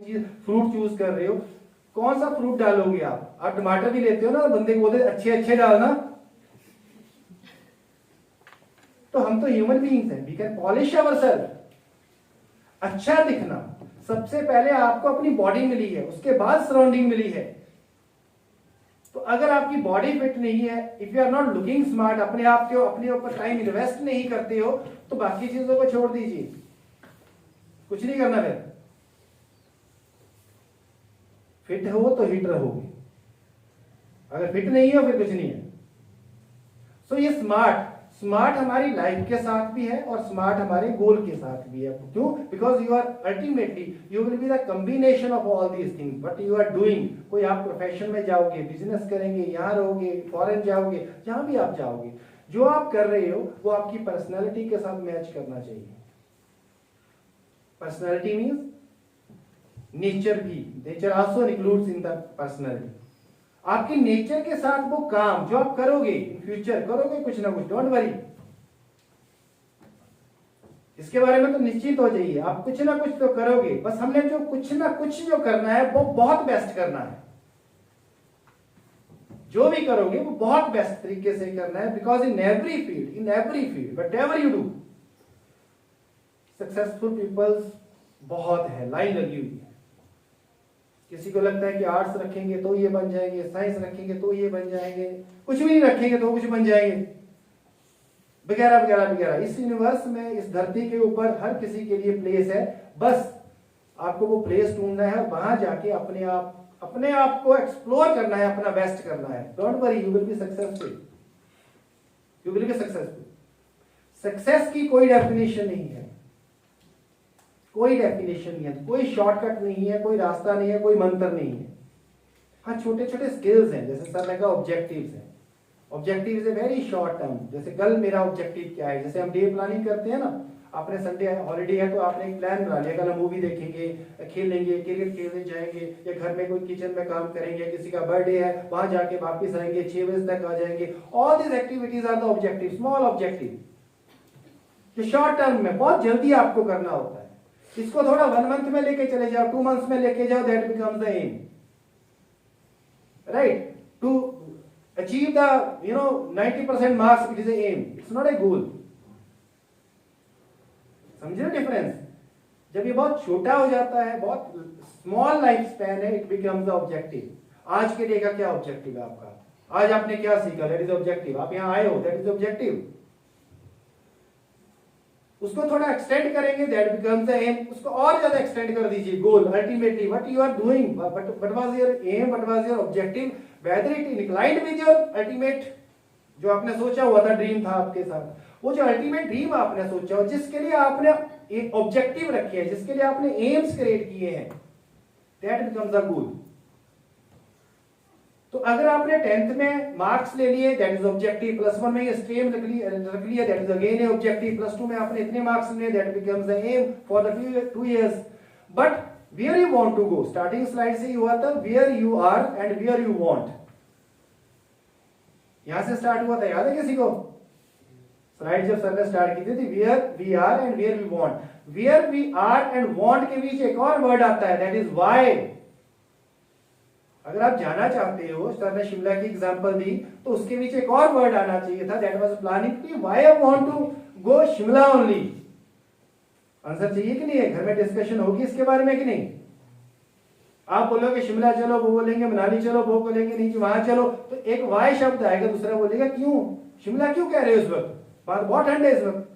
Fruit choose कर रहे हो, कौन सा फ्रूट डालोगे आप टमाटर भी लेते हो ना, बंदे को बोलते अच्छे अच्छे डालना। तो हम तो ह्यूमन बीइंग्स हैं, वी कैन पॉलिश आवरसेल्फ। अच्छा दिखना सबसे पहले आपको अपनी बॉडी मिली है, उसके बाद सराउंडिंग मिली है। तो अगर आपकी बॉडी फिट नहीं है, if you are not looking smart, अपने आप के अपने ऊपर टाइम इन्वेस्ट नहीं करते हो, तो बाकी चीजों को छोड़ दीजिए, कुछ नहीं करना। फिर फिट हो तो हिट रहोगे, अगर फिट नहीं हो फिर कुछ नहीं है। सो ये स्मार्ट हमारी लाइफ के साथ भी है और स्मार्ट हमारे गोल के साथ भी है। क्यों? Because you are ultimately you will be the combination of all these things what you are doing. कोई आप प्रोफेशन में जाओगे, बिजनेस करेंगे, यहां रहोगे, फॉरेन जाओगे, जहां भी आप जाओगे, जो आप कर रहे हो वो आपकी पर्सनैलिटी के साथ मैच करना चाहिए। पर्सनैलिटी मीन्स नेचर भी, nature also includes in the personality. आपके नेचर के साथ वो काम जो आप करोगे, इन फ्यूचर करोगे कुछ ना कुछ, डोंट वरी, इसके बारे में तो निश्चित हो जाइए, आप कुछ ना कुछ तो करोगे। बस हमने जो कुछ ना कुछ जो करना है वो बहुत बेस्ट करना है। जो भी करोगे वो बहुत बेस्ट तरीके से करना है, because in every field whatever you do, successful peoples बहुत है, लाइन लगी हुई है। किसी को लगता है कि आर्ट्स रखेंगे तो ये बन जाएंगे, साइंस रखेंगे तो ये बन जाएंगे, कुछ भी नहीं रखेंगे तो कुछ बन जाएंगे, वगैरह वगैरह वगैरह। इस यूनिवर्स में, इस धरती के ऊपर हर किसी के लिए प्लेस है, बस आपको वो प्लेस ढूंढना है और वहां जाके अपने आप को एक्सप्लोर करना है, अपना बेस्ट करना है। Don't worry, you will be successful, you will be successful. Success की कोई डेफिनेशन नहीं है, कोई डेफिनेशन नहीं है, कोई शॉर्टकट नहीं है, कोई रास्ता नहीं है, कोई मंत्र नहीं है। हाँ, छोटे छोटे स्किल्स हैं, जैसे सर ने कहा ऑब्जेक्टिव्स हैं। Objective is a very short term. जैसे कल मेरा ऑब्जेक्टिव क्या है, जैसे हम डे प्लानिंग करते हैं ना, आपने संडे हॉलीडे है तो आपने एक प्लान बना लिया, कल हम मूवी देखेंगे, खेलेंगे, क्रिकेट खेलने जाएंगे, या घर में कोई किचन में काम करेंगे, किसी का बर्थडे है वहां जाके वापिस आएंगे, 6 बजे तक आ जाएंगे। All this activities are the objective, small objective, जो शॉर्ट टर्म में बहुत जल्दी आपको करना होता है। इसको थोड़ा 1 मंथ में लेके चले जाओ, 2 मंथ्स में लेके जाओ, that becomes the aim, right? To achieve the 90% marks, it is a aim, it's not a goal. समझे डिफरेंस? जब ये बहुत छोटा हो जाता है, बहुत स्मॉल लाइफ स्पैन है, इट बिकम्स द ऑब्जेक्टिव। आज के डे का क्या ऑब्जेक्टिव है आपका? आज आपने क्या सीखा, दैट इज ऑब्जेक्टिव। आप यहां आए हो, दैट इज ऑब्जेक्टिव। उसको थोड़ा एक्सटेंड करेंगे, दैट बिकम्स द एम। उसको और ज्यादा एक्सटेंड कर दीजिए, goal. Ultimately what you are doing, what was your aim, what was your objective, whether it inclined with your ultimate, जो आपने सोचा हुआ था, ड्रीम था आपके साथ, वो जो अल्टीमेट ड्रीम आपने सोचा हो, जिसके लिए आपने एक ऑब्जेक्टिव रखे हैं, जिसके लिए आपने एम्स क्रिएट किए हैं, दैट बिकम्स द गोल। तो अगर आपने 10th में मार्क्स ले लिए, दैट इज ऑब्जेक्टिव। +1 में ये स्ट्रीम रख लिया, that is again a objective. +2 में आपने इतने मार्क्स लिए, that becomes the aim for the 2 years। But where you want to go, starting slide से हुआ था where you are and where you want, यहां से स्टार्ट हुआ था, याद है किसी को? स्लाइड जब सर ने स्टार्ट की थी, where we are and where we want. Where we are and want के बीच एक और वर्ड आता है, दैट इज व्हाई। अगर आप जाना चाहते हो, सर ने शिमला की एग्जांपल दी, तो उसके बीच एक और वर्ड आना चाहिए था, that was planning, why I want to go Shimla only. Answer चाहिए कि नहीं है? घर में डिस्कशन होगी इसके बारे में कि नहीं? आप बोलोगे शिमला चलो, वो बोलेंगे मनाली चलो, वो बोलेंगे नहीं वहां चलो, तो एक वाई शब्द आएगा, दूसरा बोलेगा क्यों शिमला क्यों कह रहे हो इस वक्त, बात बहुत ठंड है इस वक्त।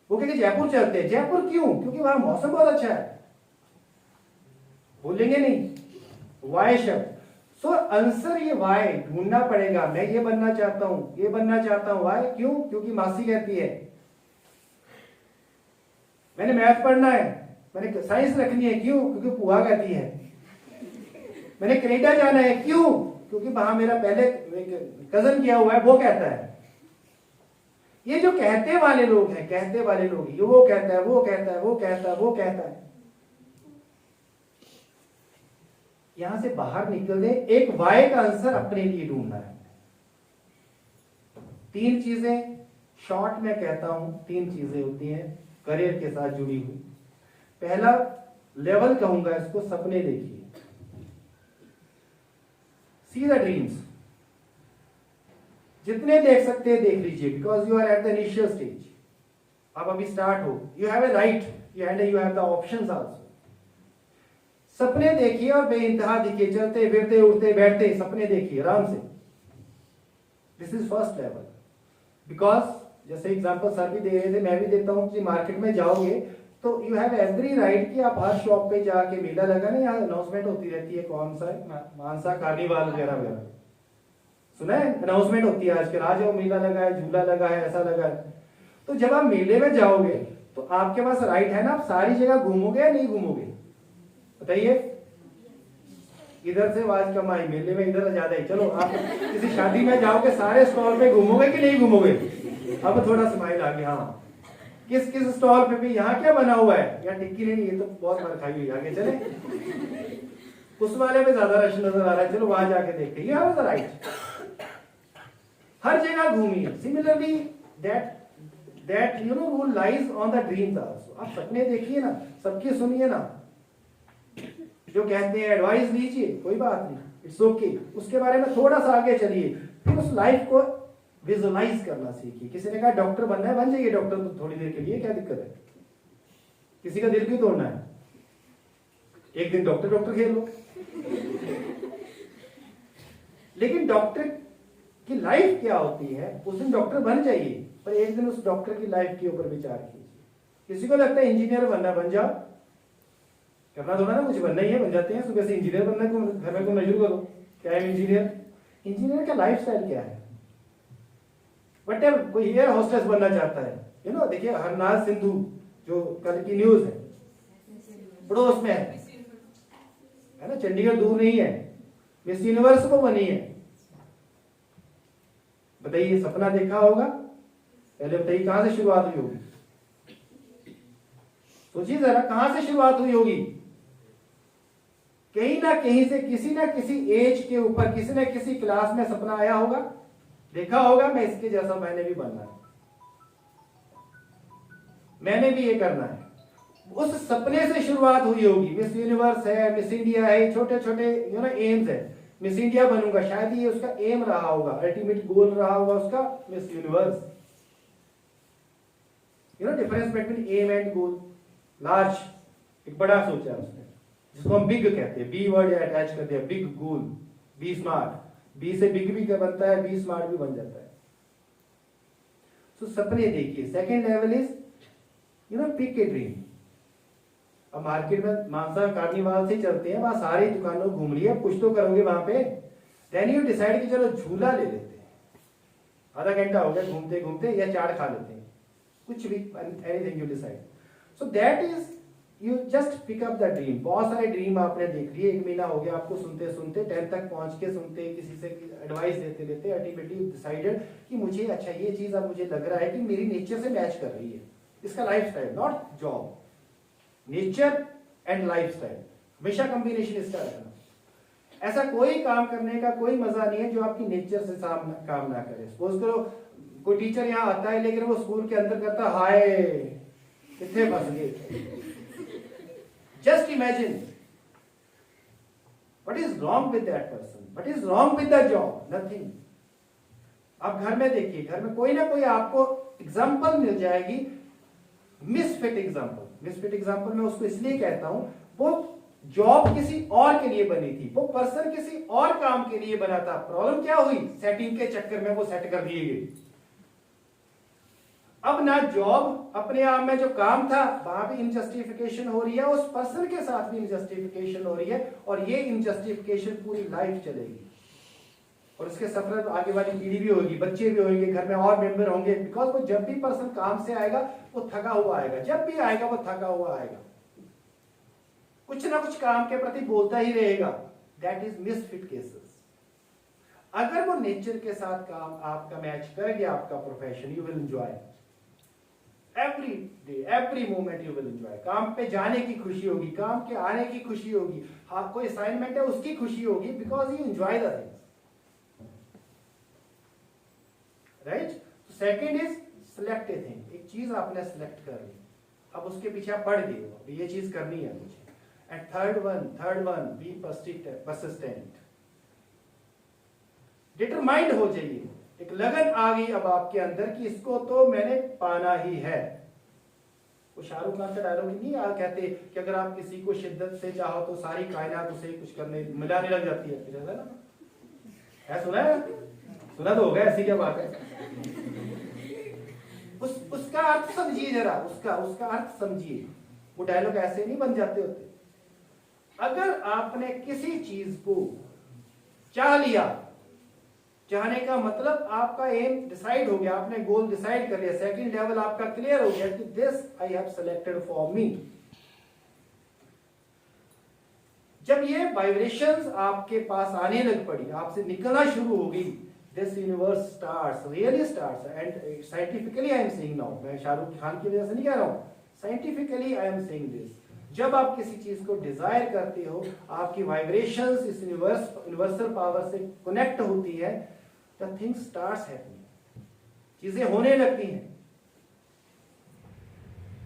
वो कहेंगे जयपुर चलते हैं, जयपुर क्यों? क्योंकि वहां मौसम बहुत अच्छा है, बोलेंगे नहीं, वाई शब्द। सो आंसर ये वाई ढूंढना पड़ेगा। मैं ये बनना चाहता हूं, ये बनना चाहता हूं, वाई क्यों? क्योंकि मासी कहती है, मैंने मैथ पढ़ना है, मैंने साइंस रखनी है, क्यों? क्योंकि पुआ कहती है। मैंने कनाडा जाना है, क्यों? क्योंकि वहां मेरा पहले कजन किया हुआ है, वो कहता है। ये जो कहते वाले लोग हैं, कहते वाले लोग, ये वो कहता है, वो कहता है, वो कहता है, वो कहता है, यहां से बाहर निकल दे, एक वाई का आंसर अपने लिए ढूंढना है। 3 चीजें शॉर्ट में कहता हूं, 3 चीजें होती हैं करियर के साथ जुड़ी हुई। पहला, लेवल कहूंगा इसको, सपने देखिए। सी द ड्रीम्स, जितने देख सकते हैं देख लीजिए, because you are at the initial stage. आप अभी स्टार्ट हो, you have a right, you have the options also. सपने देखिए और बेइंतहा देखिए, चलते फिरते उठते बैठते सपने देखिए आराम से। This is first level. Because जैसे एग्जांपल सर भी दे रहे थे, मैं भी देता हूं कि मार्केट में जाओगे तो यू हैव एवरी राइट कि आप हर शॉप पे जाके, मेला लगा ना, यहाँ अनाउंसमेंट होती रहती है, कौन सा है, मानसा कार्निवाल वगैरह वगैरह, सुना है, अनाउंसमेंट होती है आजकल, आ जाओ मेला लगा है, झूला लगा है, ऐसा लगा है। तो जब आप मेले में जाओगे तो आपके पास राइट है ना, आप सारी जगह घूमोगे या नहीं घूमोगे, बताइए। इधर से आवाज कम आई, मेले में इधर ज्यादा है। चलो आप किसी शादी में जाओगे, सारे स्टॉल पे घूमोगे कि नहीं घूमोगे? अब थोड़ा स्माइल आ गया। हाँ, किस किस स्टॉल पे भी, यहाँ क्या बना हुआ है, यहाँ टिक्की नहीं, ये तो बहुत बार खाई हुई, आगे चले। उस वाले पे ज्यादा रश नजर आ रहा है, चलो वहां जाके देखते हैं। यू राइट, हर जगह घूमिए। Similarly that you know rule lies on the dreams also. आप सपने देखिए ना, सबकी सुनिए ना, जो कहते हैं एडवाइस लीजिए, कोई बात नहीं, इट्स ओके। उसके बारे में थोड़ा सा आगे चलिए, फिर उस लाइफ को विजुअलाइज करना सीखिए। किसी ने कहा डॉक्टर बनना है, बन जाइए डॉक्टर, तो थोड़ी देर के लिए, क्या दिक्कत है? किसी का दिल क्यों तोड़ना है? एक दिन डॉक्टर खेल लो। लेकिन डॉक्टर की लाइफ क्या होती है, उस दिन डॉक्टर बन जाइए, पर एक दिन उस डॉक्टर की लाइफ के ऊपर विचार कीजिए। किसी को लगता है इंजीनियर बनना, बन जाओ, करना थोड़ा ना कुछ बनना ही है, बन जाते हैं। सुबह से इंजीनियर बनना, घर में को नजर करो, क्या है इंजीनियर? इंजीनियर का लाइफ स्टाइल क्या है? बट कोई एयर होस्टेस बनना चाहता है, यू नो, देखिए हरनाज सिंधु जो कल की न्यूज है, पड़ोस में है ना, चंडीगढ़ दूर नहीं है, मिस यूनिवर्स को बनी है। बताइए, सपना देखा होगा? पहले बताइए कहां से शुरुआत हुई होगी? सोचिए जरा, कहां से शुरुआत हुई होगी? कहीं ना कहीं से, किसी ना किसी एज के ऊपर, किसी ना किसी क्लास में सपना आया होगा, देखा होगा, मैं इसके जैसा, मैंने भी बनना है, मैंने भी ये करना है। उस सपने से शुरुआत हुई होगी। मिस यूनिवर्स है, मिस इंडिया है, छोटे छोटे यू नो एम्स है। मिस इंडिया बनूंगा, शायद ये उसका एम रहा होगा, अल्टीमेट गोल रहा होगा उसका, Miss Universe. You know difference between aim and goal, large, एक बड़ा सोचा है उसने, जिसको हम बिग कहते हैं, बी वर्ड अटैच करते हैं, big goal, be smart. B से बिग भी बनता है, बी स्मार्ट भी बन जाता है। तो सपने देखिए। Second level is you know pick a dream. अब मार्केट में मानसा कार्निवाल से चलते हैं, वहां सारी दुकानों घूम लिया, कुछ तो करोगे वहां पे। देन यू डिसाइड कि चलो झूला ले लेते हैं, आधा घंटा हो गया घूमते घूमते, या चाट खा लेते हैं, कुछ भी, anything you decide. So that is, you just pick up the dream. बहुत सारे ड्रीम आपने देख लिए, 1 महीना हो गया आपको सुनते सुनते, 10 तक पहुंच के सुनते, किसी से एडवाइस देते देते, अल्टीमेटली डिसाइडेड कि मुझे, अच्छा ये चीज अब मुझे लग रहा है कि मेरी नेचर से मैच कर रही है। इसका lifestyle, not job, nature and lifestyle, हमेशा कॉम्बिनेशन इसका रखना। ऐसा कोई काम करने का कोई मजा नहीं है जो आपकी नेचर से काम ना करे। सपोज करो कोई टीचर यहाँ आता है, लेकिन वो स्कूल के अंदर करता, हाय कितने फंस गए। Just imagine what is wrong with that person, what is wrong with the job, nothing. आप घर में देखिए, घर में कोई ना कोई आपको एग्जाम्पल मिल जाएगी, मिसफिट एग्जाम्पल। मिसफिट एग्जाम्पल मैं उसको इसलिए कहता हूं, वो जॉब किसी और के लिए बनी थी, वो पर्सन किसी और काम के लिए बना था। प्रॉब्लम क्या हुई? सेटिंग के चक्कर में वो सेट कर दिए गए। अब ना जॉब अपने आप में जो काम था वहां भी इनजस्टिफिकेशन हो रही है, उस पर्सन के साथ भी इनजस्टिफिकेशन हो रही है, और ये इनजस्टिफिकेशन पूरी लाइफ चलेगी। और इसके सफर आगे वाली पीढ़ी भी होगी, बच्चे भी होंगे, घर में और मेंबर होंगे। बिकॉज वो जब भी पर्सन काम से आएगा वो थका हुआ आएगा, जब भी आएगा वो थका हुआ आएगा, कुछ ना कुछ काम के प्रति बोलता ही रहेगा। That is misfit cases. अगर वो नेचर के साथ काम आपका मैच कर गया, आपका profession, you will enjoy every day, every moment you will enjoy. काम पे जाने की खुशी होगी, काम के आने की खुशी होगी, हाँ कोई असाइनमेंट है उसकी खुशी होगी, because you enjoy the things, right. Second is select a thing. एक चीज आपने सिलेक्ट कर ली, अब उसके पीछे आप पढ़ गए हो, ये चीज करनी है मुझे, and third one, be persistent. Determined हो जाइए, एक लगन आ गई अब आपके अंदर कि इसको तो मैंने पाना ही है। वो शाहरुख खान का डायलॉग नहीं कहते कि अगर आप किसी को शिद्दत से चाहो तो सारी कायनात उसे कुछ करने मिलाने लग जाती है ना? है सुना है? सुना तो होगा, ऐसी क्या बात है? उसका अर्थ समझिए जरा, उसका अर्थ समझिए। वो डायलॉग ऐसे नहीं बन जाते होते। अगर आपने किसी चीज को चाह लिया, चाहने का मतलब आपका एम डिसाइड हो गया, आपने गोल डिसाइड कर लिया, सेकंड लेवल आपका क्लियर हो गया कि this I have selected for me. जब ये वाइब्रेशंस आपके पास आने लग पड़ी, आपसे निकलना शुरू हो गई, this universe starts, really starts, and scientifically I am saying now, मैं शाहरुख खान की वजह से नहीं कह रहा हूं, scientifically I am saying this. जब आप किसी चीज को डिजायर करते हो, आपकी वाइब्रेशंस इस यूनिवर्सल पावर से कनेक्ट होती है, द थिंग स्टार्ट्स हैपनिंग, चीजें होने लगती हैं।